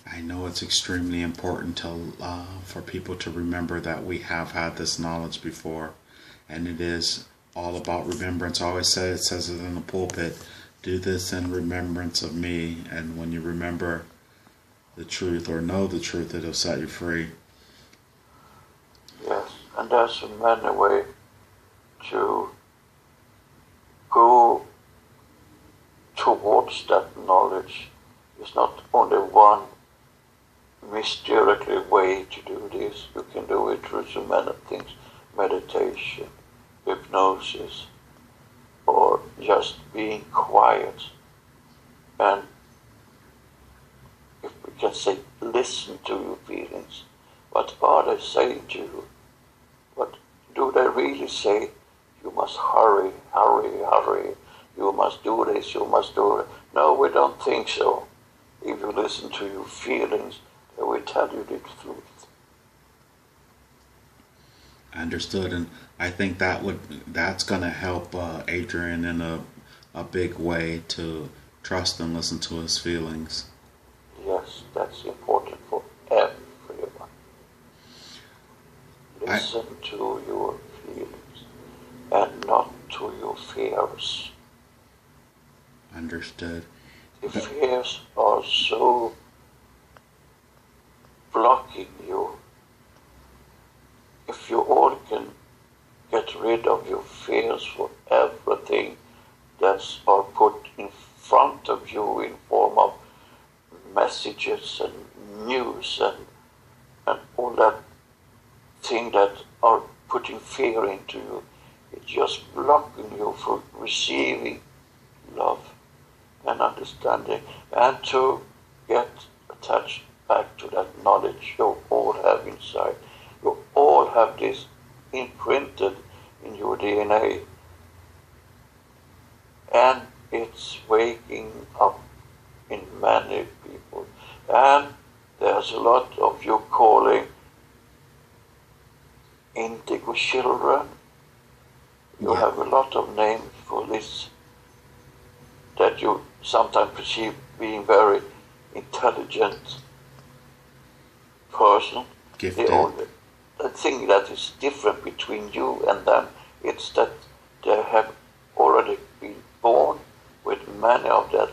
I know it's extremely important to for people to remember that we have had this knowledge before, and it is all about remembrance. I always say it says it in the pulpit, do this in remembrance of me. And when you remember the truth or know the truth, it'll set you free. Yes, and there's many ways to go towards that knowledge. It's not only one mysteriously way to do this. You can do it through so many things: meditation, hypnosis, or just being quiet. And if we can say, listen to your feelings. What are they saying to you? What do they really say? You must hurry, hurry, hurry. You must do this, you must do that. No, we don't think so. If you listen to your feelings, they will tell you the truth. Understood, and I think that's going to help Adrian in a big way to trust and listen to his feelings. Yes, that's important for everyone. Listen to your feelings and not to your fears. Understood. The fears are so blocking you. If you all can get rid of your fears for everything that's are put in front of you in form of messages and news and all that thing that are putting fear into you, it's just blocking you from receiving love and understanding, and to get attached back to that knowledge you all have inside. You all have this imprinted in your DNA, and it's waking up in many people. And there's a lot of you calling indigo children. You have a lot of names for this that you sometimes perceive being very intelligent person. Gifted. The thing that is different between you and them, it's that they have already been born with many of that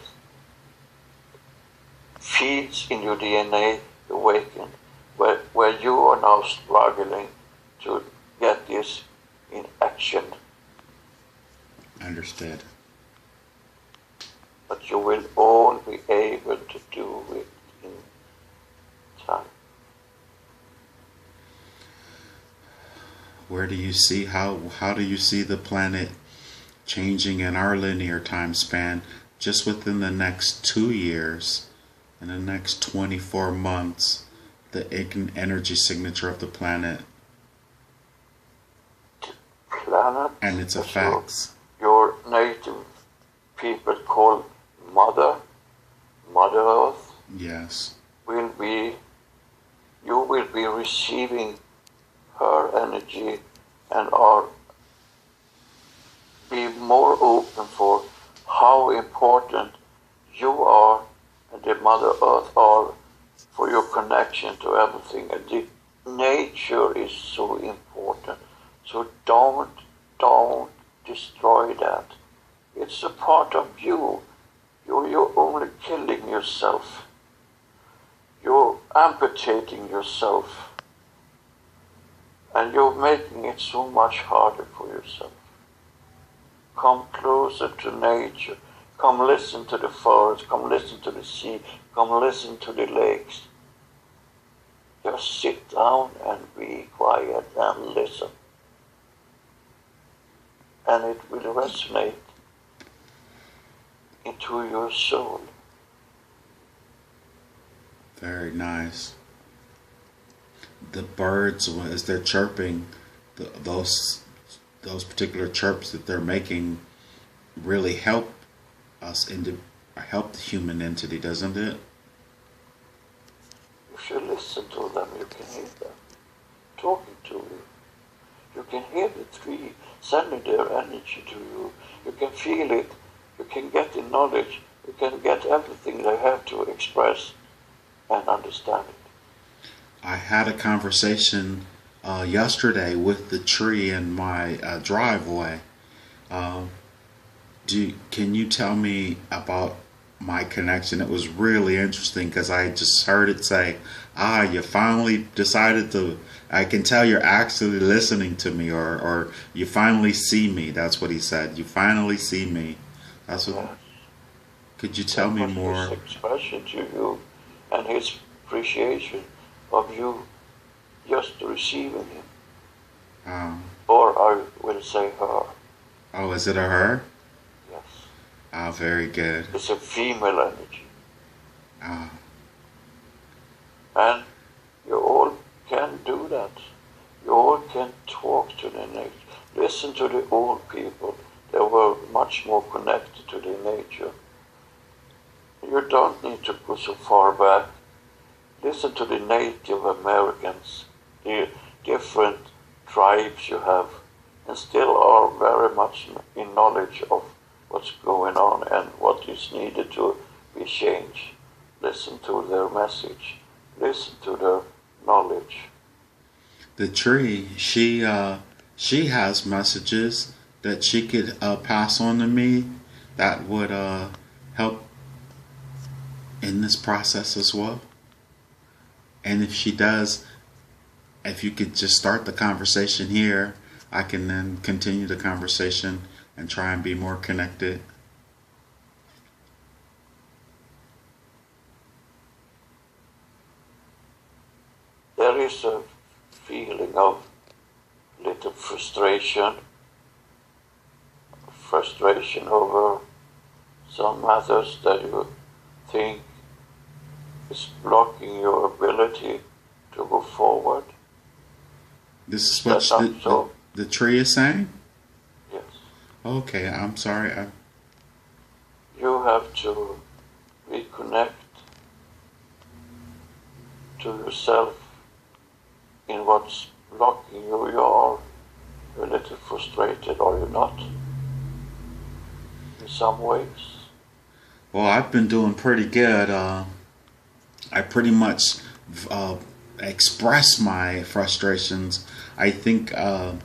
feeds in your DNA awakened, where you are now struggling to get this in action. Understood. But you will all be able to do it in time. Where do you see how do you see the planet changing in our linear time span just within the next 2 years, in the next 24 months, the energy signature of the planet and its effects? Your native people call Mother Earth. Yes. You will be receiving her energy and are be more open for how important you are and the Mother Earth are for your connection to everything. And the nature is so important. So don't destroy that. It's a part of you. You're only killing yourself. You're amputating yourself. And you're making it so much harder for yourself. Come closer to nature. Come listen to the forest. Come listen to the sea. Come listen to the lakes. Just sit down and be quiet and listen. And it will resonate into your soul. Very nice. The birds, as they're chirping, those particular chirps that they're making really help us help the human entity, doesn't it? You should listen to them. You can hear them talking to you. You can hear the tree sending their energy to you. You can feel it. You can get the knowledge. You can get everything they have to express. and understand it. I had a conversation yesterday with the tree in my driveway. Uh, can you tell me about my connection? It was really interesting because I just heard it say, "Ah, you finally decided to. I can tell you're actually listening to me, or you finally see me." That's what he said. You finally see me. That's what. Yes. Could you tell That me was his more? expression to you and his appreciation of you just receiving him. Um, Or I will say her. oh, is it a her? Yes. Ah, very good. It's a female energy. Ah, And you all can do that. You all can talk to the nature. Listen to the old people. They were much more connected to the nature. You don't need to go so far back. Listen to the Native Americans, the different tribes you have, and still are very much in knowledge of what's going on and what is needed to be changed. Listen to their message. Listen to their knowledge. the tree. She has messages that she could pass on to me that would help in this process as well. And if she does, if you could just start the conversation here, I can then continue the conversation and try and be more connected. There is a feeling of little frustration over some matters that you think is blocking your ability to go forward. This is what That's not so. the tree is saying? Yes. Okay, I'm sorry. You have to reconnect to yourself in what's blocking you. You're a little frustrated, are you not? In some ways. Well, I've been doing pretty good. I pretty much uh, express my frustrations. I think, and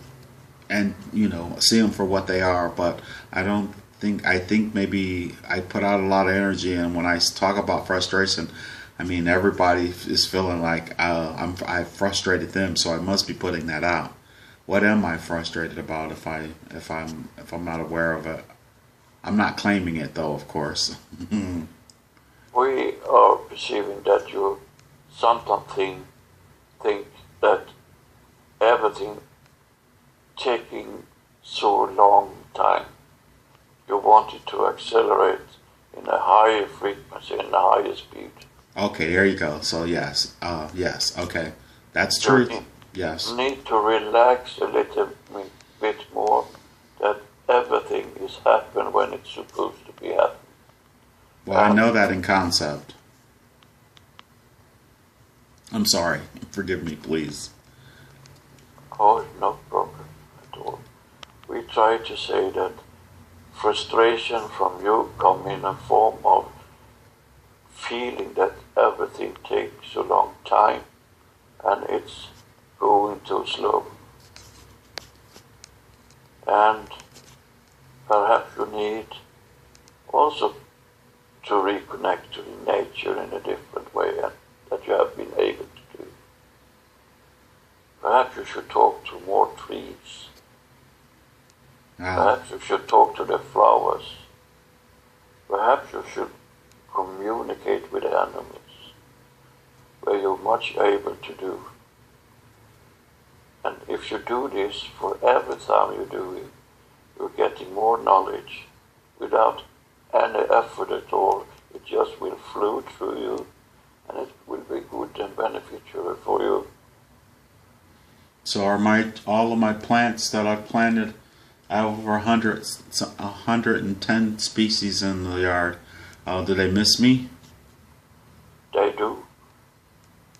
see them for what they are. But I don't think. I think maybe I put out a lot of energy, and when I talk about frustration, I mean everybody is feeling like I frustrated them, so I must be putting that out. What am I frustrated about if I'm not aware of it? I'm not claiming it though, of course. We are perceiving that you sometimes think that everything taking so long time. You want it to accelerate in a higher frequency and a higher speed. Okay, there you go. So yes, yes, okay, that's You true. Yes. need to relax a little bit more. That everything is happening when it's supposed to be happening. Well, I know that in concept. I'm sorry. Forgive me, please. Oh, no problem at all. We try to say that frustration from you come in a form of feeling that everything takes a long time and it's going too slow. And perhaps you need also to reconnect to the nature in a different way that you have been able to do. Perhaps you should talk to more trees. Perhaps you should talk to the flowers. Perhaps you should communicate with the animals, where you're much able to do. And if you do this for every time you do it, you're getting more knowledge without any effort at all. It just will flow through you, and it will be good and beneficial for you. So are all of my plants that I've planted, I have over 110 species in the yard. Do they miss me? They do.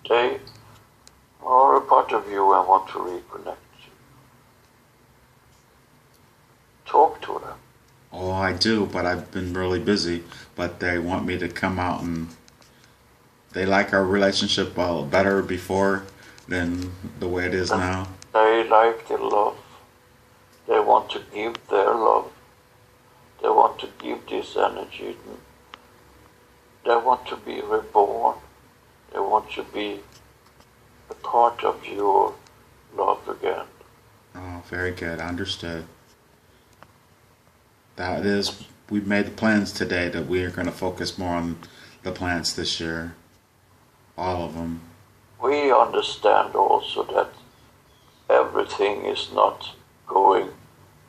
They are a part of you and want to reconnect you. Talk to them. Oh, I do, but I've been really busy. But they want me to come out and they like our relationship better before than the way it is And now. they like the love. They want to give their love. They want to give this energy. They want to be reborn. They want to be a part of your love again. Oh, very good. Understood. That is, we've made the plans today that we are going to focus more on the plants this year. All of them. We understand also that everything is not going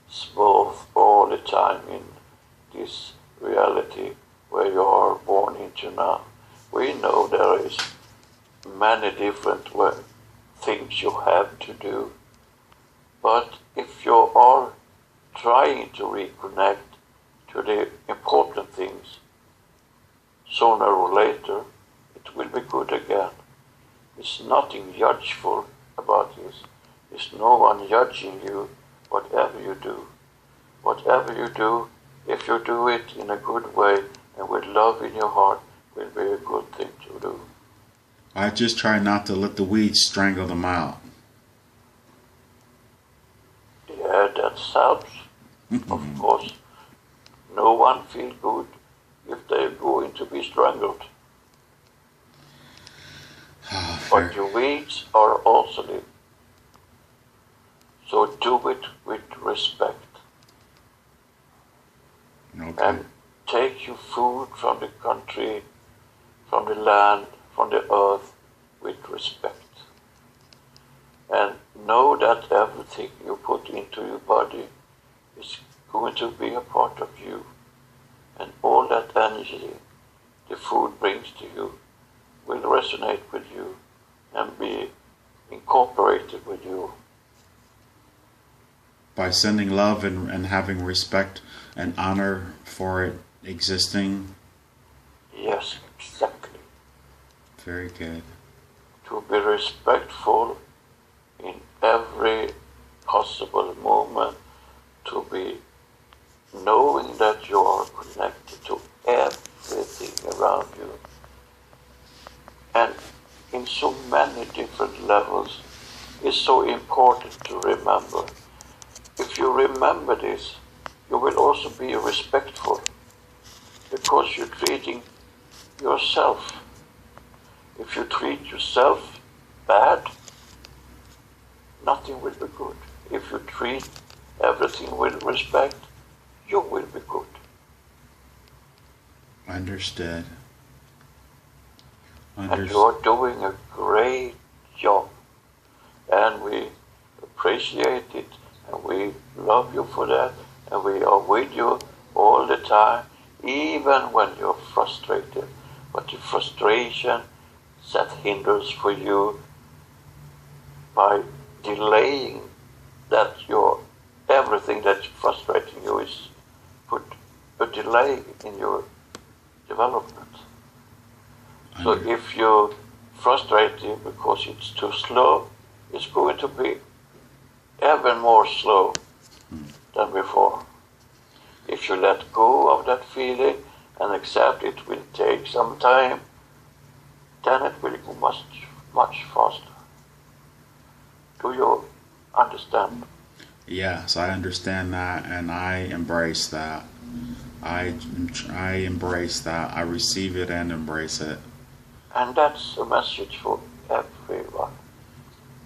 smooth all the time in this reality where you are born into now. We know there is many different things you have to do, but if you are trying to reconnect to the important things, sooner or later it will be good again. It's nothing judgeful about this. There's no one judging you, whatever you do. Whatever you do, if you do it in a good way and with love in your heart, will be a good thing to do. I just try not to let the weeds strangle them out. Yeah, that helps. Of course, no one feels good if they're going to be strangled. But your weeds are also living. So do it with respect. Okay. And take your food from the country, from the land, from the earth with respect. And know that everything you put into your body is going to be a part of you. And all that energy the food brings to you will resonate with you and be incorporated with you. By sending love and having respect and honor for it existing. Yes, exactly. Very good. To be respectful in every possible moment, to be knowing that you are connected to everything around you. And in so many different levels, it's so important to remember. If you remember this, you will also be respectful, because you're treating yourself. If you treat yourself bad, nothing will be good. If you treat everything with respect, you will be good. Understood. And you are doing a great job. And we appreciate it, and we love you for that, and we are with you all the time, even when you're frustrated. But the frustration that hinders for you by delaying that everything that's frustrating you is put a delay in your development. So if you're frustrated because it's too slow, it's going to be even more slow than before. If you let go of that feeling and accept it will take some time, then it will go much, much faster. Do you understand? Yes, I understand that, and I embrace that. I embrace that. I receive it and embrace it. And that's a message for everyone.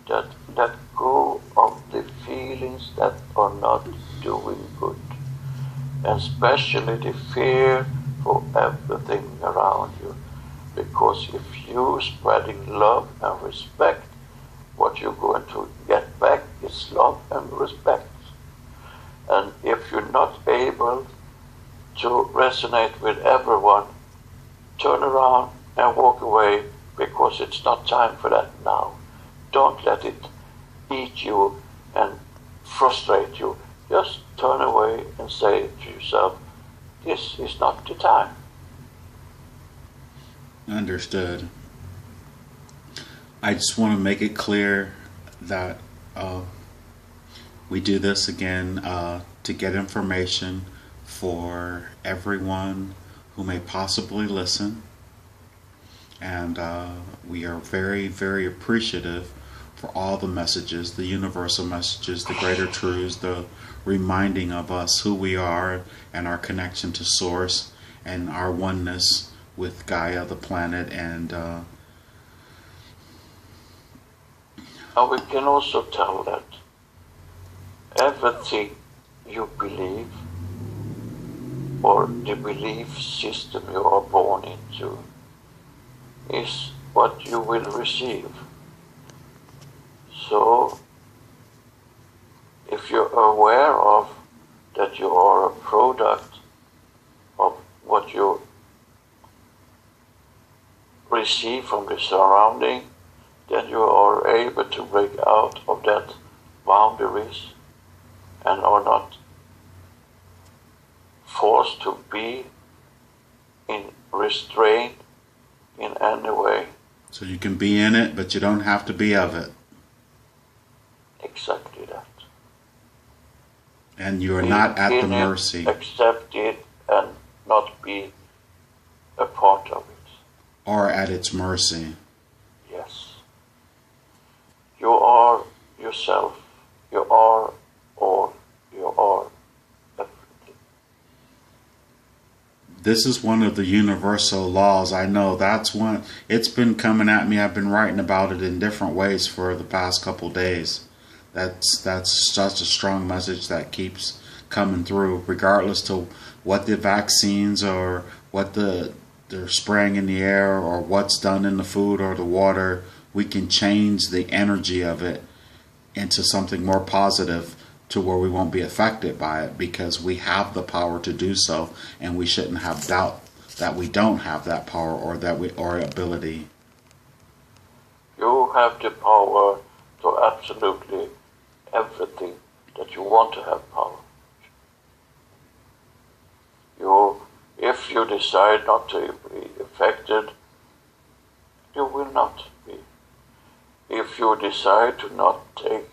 That let go of the feelings that are not doing good. And especially the fear for everything around you. Because if you're spreading love and respect, what you're going to get back is love and respect. And if you're not able to resonate with everyone, turn around and walk away, because it's not time for that now. Don't let it eat you and frustrate you. Just turn away and say to yourself, this is not the time. Understood. I just want to make it clear that we do this again to get information for everyone who may possibly listen. And we are very, very appreciative for all the messages, the universal messages, the greater truths, the reminding of us who we are and our connection to Source and our oneness with Gaia, the planet, and and we can also tell that everything you believe or the belief system you are born into is what you will receive. So, if you're aware of that you are a product of what you receive from the surrounding, then you are able to break out of that boundaries and are not forced to be in restraint in any way. so you can be in it, but you don't have to be of it. Exactly that. And you are Be not at the in it, mercy. accept it, and not be a part of it. Or at its mercy. Yes. You are yourself. You are all. You are everything. This is one of the universal laws. I know that's one. It's been coming at me. I've been writing about it in different ways for the past couple days. That's such a strong message that keeps coming through, regardless to what the vaccines or what they're spraying in the air or what's done in the food or the water. We can change the energy of it into something more positive to where we won't be affected by it, because we have the power to do so, and we shouldn't have doubt that we don't have that power or ability. You have the power to absolutely everything that you want to have power. If you decide not to be affected, you will not be. If you decide to not take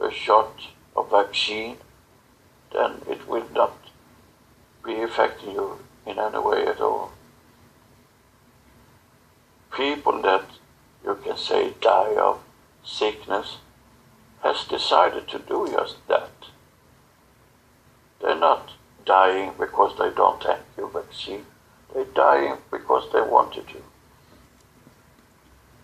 a shot of vaccine, then it will not be affecting you in any way at all. People that you can say die of sickness has decided to do just that. They're not dying because they don't take your vaccine. They're dying because they wanted to.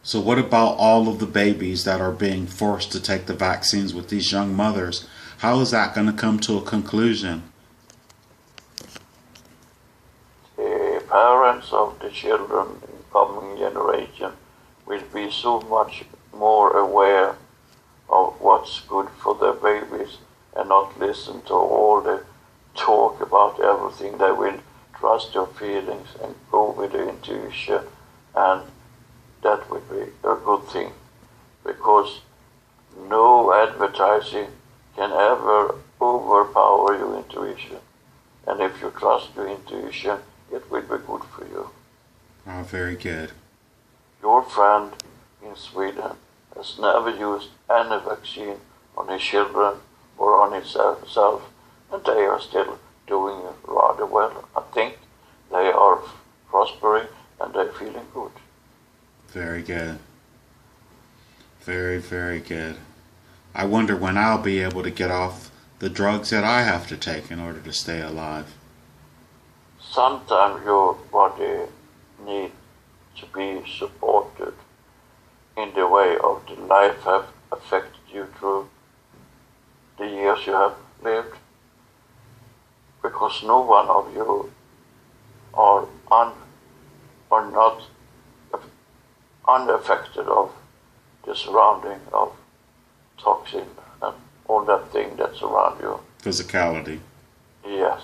So what about all of the babies that are being forced to take the vaccines with these young mothers? How is that going to come to a conclusion? The parents of the children in coming generation will be so much more aware of what's good for their babies and not listen to all the talk about everything. They will trust your feelings and go with the intuition, and that will be a good thing, because no advertising can ever overpower your intuition. And if you trust your intuition, it will be good for you. Oh, very good. Your friend in Sweden has never used any vaccine on his children or on himself, and they are still doing rather well. I think they are prospering and they're feeling good. Very good. Very, very good. I wonder when I'll be able to get off the drugs that I have to take in order to stay alive. Sometimes your body needs to be supported in the way of the life have affected you through the years you have lived, because no one of you are not unaffected of the surrounding of toxin and all that thing that's around you. Physicality. Yes.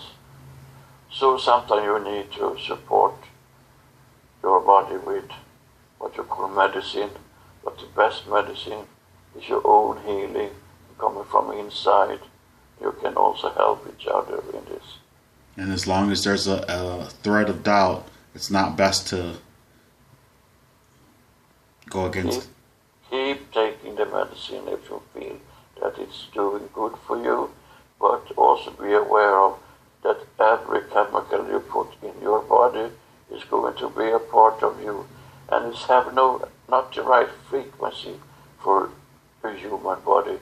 So sometimes you need to support your body with what you call medicine, but the best medicine is your own healing coming from inside. You can also help each other in this. And as long as there's a thread of doubt, it's not best to go against. Keep taking the medicine if you feel that it's doing good for you, but also be aware of that every chemical you put in your body is going to be a part of you, and it's have not the right frequency for a human body,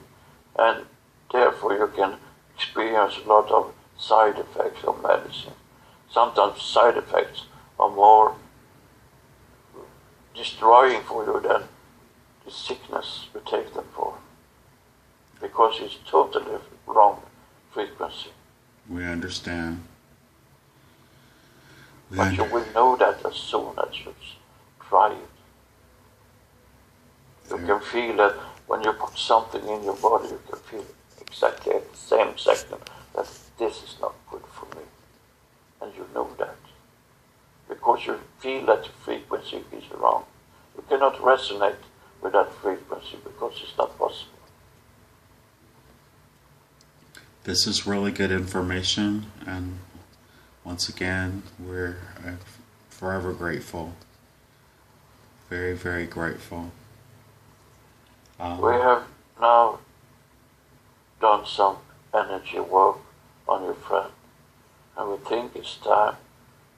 and therefore you can experience a lot of side effects of medicine. Sometimes side effects are more destroying for you than the sickness you take them for, because it's totally wrong frequency. We understand. But you will know that as soon as you try it. You can feel that when you put something in your body, you can feel exactly at the same second that this is not good for me. And you know that. Because you feel that the frequency is wrong. You cannot resonate with that frequency because it's not possible. This is really good information, and once again, we're forever grateful. Very, very grateful. We have now done some energy work on your friend, and we think it's time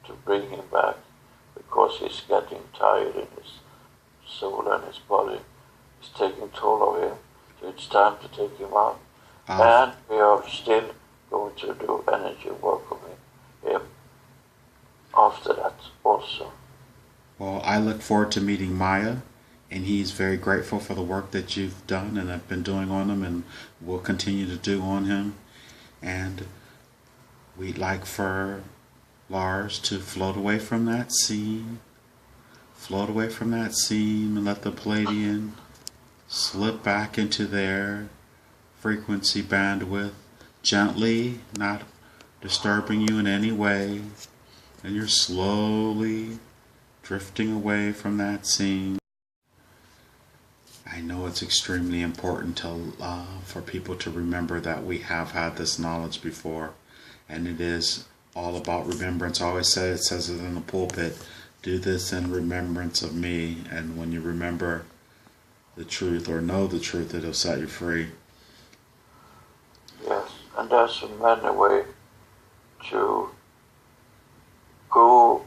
to bring him back because he's getting tired in his soul and his body. It's taking toll of him, so it's time to take him out. And we are still going to do energy work on him after that also. Well, I look forward to meeting Maya, and he's very grateful for the work that you've done and have been doing on him and will continue to do on him. And we'd like for Lars to float away from that scene. Float away from that scene and let the Pleiadian slip back into their frequency bandwidth gently, not disturbing you in any way. And you're slowly drifting away from that scene. I know it's extremely important for people to remember that we have had this knowledge before, and it is all about remembrance. I always say, it says it in the pulpit, do this in remembrance of me. And when you remember the truth or know the truth, it'll set you free. Yes, and there's a many way to go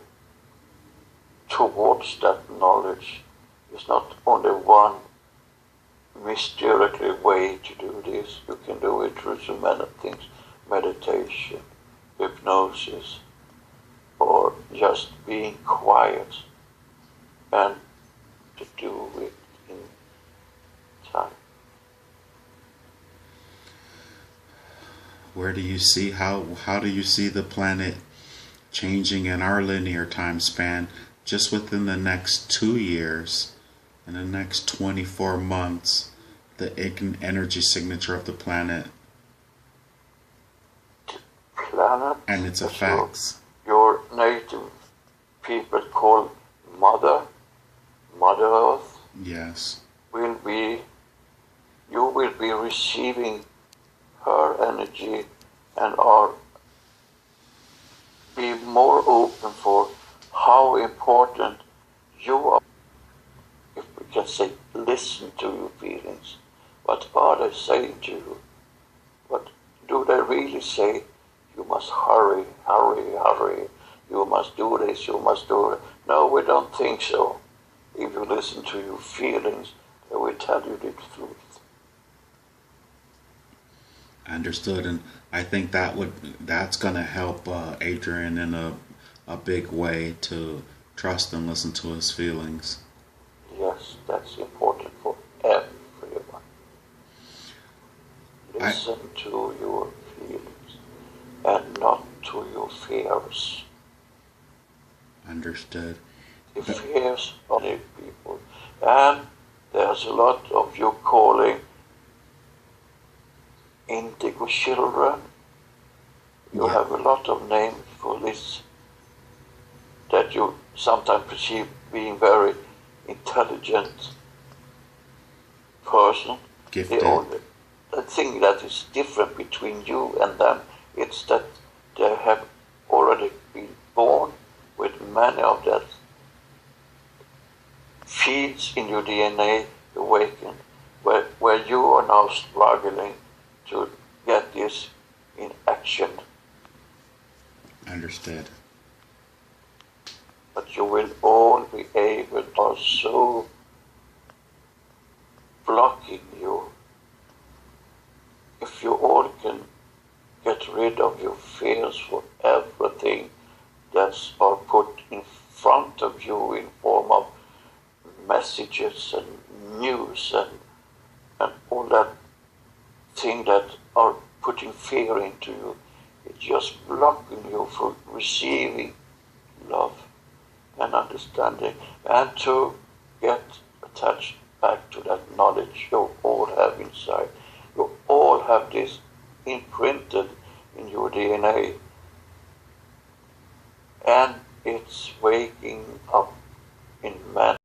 towards that knowledge. It's not only one mysterious way to do this. You can do it through so many things: meditation, hypnosis, or just being quiet, and to do it in time. Where do you see, how do you see the planet changing in our linear time span just within the next 2 years, in the next 24 months, the energy signature of the planet and its effects? Your native people call Mother Earth. Yes. You will be receiving her energy and be more open for how important you are. If we can say, listen to your feelings. What are they saying to you? What do they really say? You must hurry, hurry, hurry. You must do this, you must do it. No, we don't think so. If you listen to your feelings, they will tell you the truth. Understood, and I think that's going to help Adrian in a big way to trust and listen to his feelings. Yes, that's important for everyone. Listen to your feelings and not to your fears. Understood. The fears of the people. And there's a lot of you calling indigo children. You have a lot of names for this that you sometimes perceive being very intelligent person. Gifted. The thing that is different between you and them, it's that they have already been born with many of that feeds in your DNA awakened, where you are now struggling to get this in action. Understood. but you will all be able to also blocking you. If you all can get rid of your fears for everything that's are put in front of you in form of messages and news and all that thing that are putting fear into you, it's just blocking you from receiving love and understanding, and to get attached back to that knowledge you all have inside. You all have this imprinted in your DNA, and it's waking up in man.